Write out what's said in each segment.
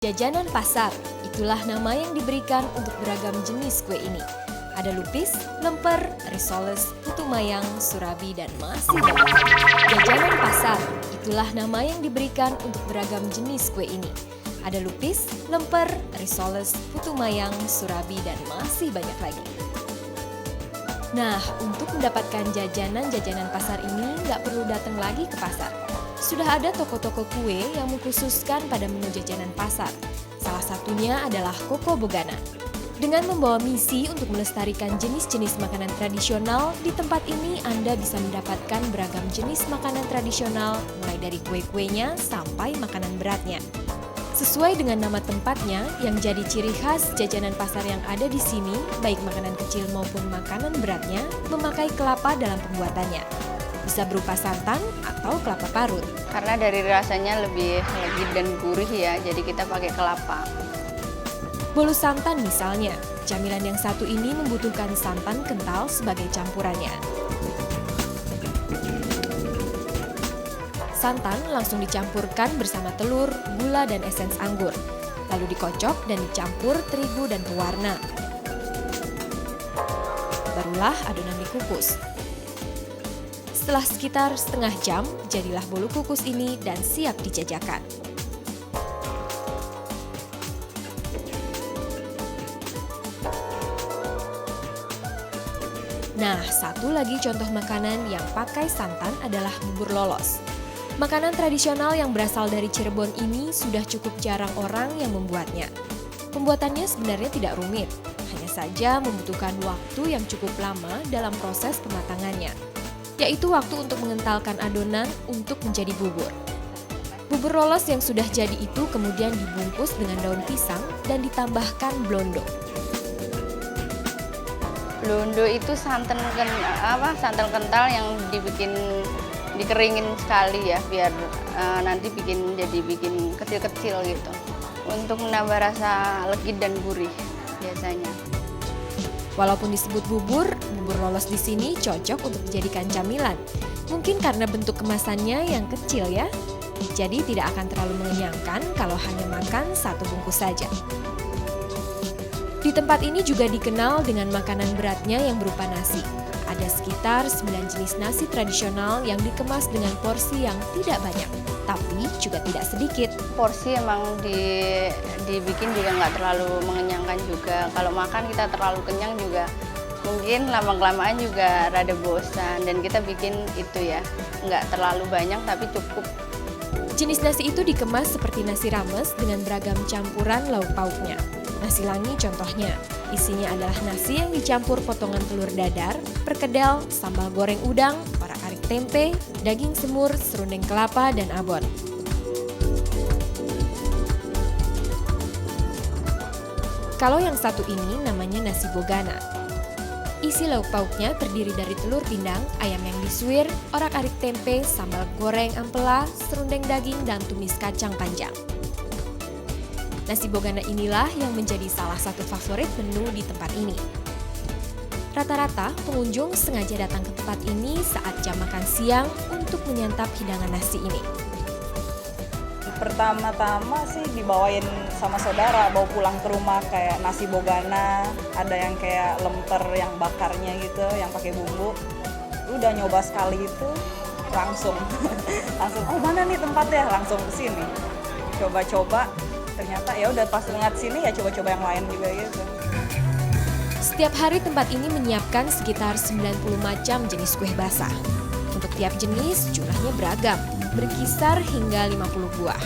Jajanan pasar, itulah nama yang diberikan untuk beragam jenis kue ini. Ada lupis, lemper, risoles, putu mayang, surabi, dan masih banyak. Jajanan pasar, itulah nama yang diberikan untuk beragam jenis kue ini. Ada lupis, lemper, risoles, putu mayang, surabi, dan masih banyak lagi. Nah, untuk mendapatkan jajanan-jajanan pasar ini nggak perlu datang lagi ke pasar. Sudah ada toko-toko kue yang mengkhususkan pada menu jajanan pasar. Salah satunya adalah Koko Bogana. Dengan membawa misi untuk melestarikan jenis-jenis makanan tradisional, di tempat ini Anda bisa mendapatkan beragam jenis makanan tradisional, mulai dari kue-kuenya sampai makanan beratnya. Sesuai dengan nama tempatnya, yang jadi ciri khas jajanan pasar yang ada di sini, baik makanan kecil maupun makanan beratnya, memakai kelapa dalam pembuatannya. Bisa berupa santan atau kelapa parut. Karena dari rasanya lebih legit dan gurih ya, jadi kita pakai kelapa. Bolu santan misalnya, camilan yang satu ini membutuhkan santan kental sebagai campurannya. Santan langsung dicampurkan bersama telur, gula, dan esens anggur. Lalu dikocok dan dicampur terigu dan pewarna. Barulah adonan dikukus. Setelah sekitar setengah jam, jadilah bolu kukus ini dan siap dijajakan. Nah, satu lagi contoh makanan yang pakai santan adalah bubur lolos. Makanan tradisional yang berasal dari Cirebon ini sudah cukup jarang orang yang membuatnya. Pembuatannya sebenarnya tidak rumit, hanya saja membutuhkan waktu yang cukup lama dalam proses pematangannya, yaitu waktu untuk mengentalkan adonan untuk menjadi bubur. Bubur lolos yang sudah jadi itu kemudian dibungkus dengan daun pisang dan ditambahkan blondo. Blondo itu santan kental yang dikeringin sekali ya, biar nanti bikin kecil-kecil gitu. Untuk menambah rasa legit dan gurih biasanya. Walaupun disebut bubur, bubur lolos di sini cocok untuk dijadikan camilan. Mungkin karena bentuk kemasannya yang kecil ya. Jadi tidak akan terlalu mengenyangkan kalau hanya makan satu bungkus saja. Di tempat ini juga dikenal dengan makanan beratnya yang berupa nasi. Ada sekitar 9 jenis nasi tradisional yang dikemas dengan porsi yang tidak banyak, tapi juga tidak sedikit. Porsi emang dibikin juga nggak terlalu mengenyangkan juga. Kalau makan kita terlalu kenyang juga mungkin lama-kelamaan juga rada bosan, dan kita bikin itu ya, nggak terlalu banyak tapi cukup. Jenis nasi itu dikemas seperti nasi rames dengan beragam campuran lauk pauknya. Nasi langi contohnya, isinya adalah nasi yang dicampur potongan telur dadar, perkedel, sambal goreng udang, orak-arik tempe, daging semur, serundeng kelapa, dan abon. Kalau yang satu ini namanya nasi bogana. Isi lauk pauknya terdiri dari telur pindang, ayam yang disuir, orak-arik tempe, sambal goreng ampela, serundeng daging, dan tumis kacang panjang. Nasi bogana inilah yang menjadi salah satu favorit menu di tempat ini. Rata-rata pengunjung sengaja datang ke tempat ini saat jam makan siang untuk menyantap hidangan nasi ini. Pertama-tama sih dibawain sama saudara, bawa pulang ke rumah kayak nasi bogana, ada yang kayak lemper yang bakarnya gitu, yang pakai bumbu. Udah nyoba sekali itu langsung oh mana nih tempatnya, langsung ke sini. Coba-coba, ternyata ya udah pas lihat sini ya coba-coba yang lain juga gitu. Setiap hari tempat ini menyiapkan sekitar 90 macam jenis kue basah. Untuk tiap jenis jumlahnya beragam, berkisar hingga 50 buah.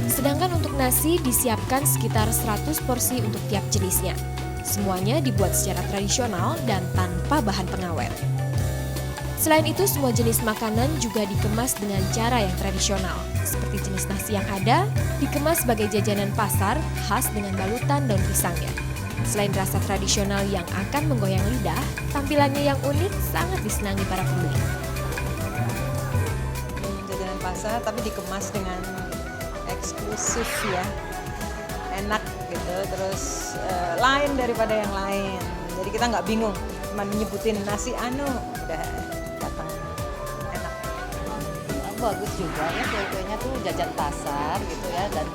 Sedangkan untuk nasi disiapkan sekitar 100 porsi untuk tiap jenisnya. Semuanya dibuat secara tradisional dan tanpa bahan pengawet. Selain itu, semua jenis makanan juga dikemas dengan cara yang tradisional. Seperti jenis nasi yang ada, dikemas sebagai jajanan pasar khas dengan balutan daun pisangnya. Selain rasa tradisional yang akan menggoyang lidah, tampilannya yang unik sangat disenangi para pembeli. Jajanan pasar tapi dikemas dengan eksklusif ya, enak gitu, terus lain daripada yang lain. Jadi kita nggak bingung, cuma nyebutin nasi udah datang enak. Bagus juga ya, kue-kuenya tuh jajan pasar gitu ya, dan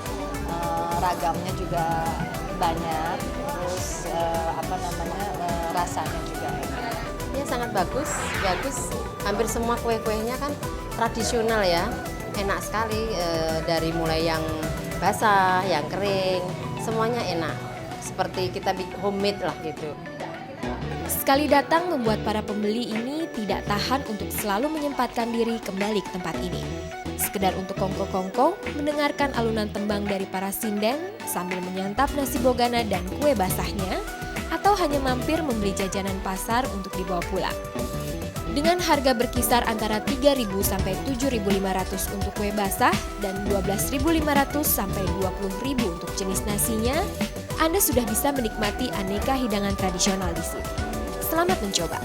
ragamnya juga banyak, terus rasanya juga enak. Ya sangat bagus. Hampir semua kue-kuenya kan tradisional ya, enak sekali. Dari mulai yang basah, yang kering, semuanya enak. Seperti kita bikin homemade lah gitu. Sekali datang membuat para pembeli ini tidak tahan untuk selalu menyempatkan diri kembali ke tempat ini. Sekedar untuk kongko-kongko, mendengarkan alunan tembang dari para sinden sambil menyantap nasi bogana dan kue basahnya, atau hanya mampir membeli jajanan pasar untuk dibawa pulang. Dengan harga berkisar antara 3.000 sampai 7.500 untuk kue basah dan 12.500 sampai 20.000 untuk jenis nasinya, Anda sudah bisa menikmati aneka hidangan tradisional di sini. Selamat mencoba!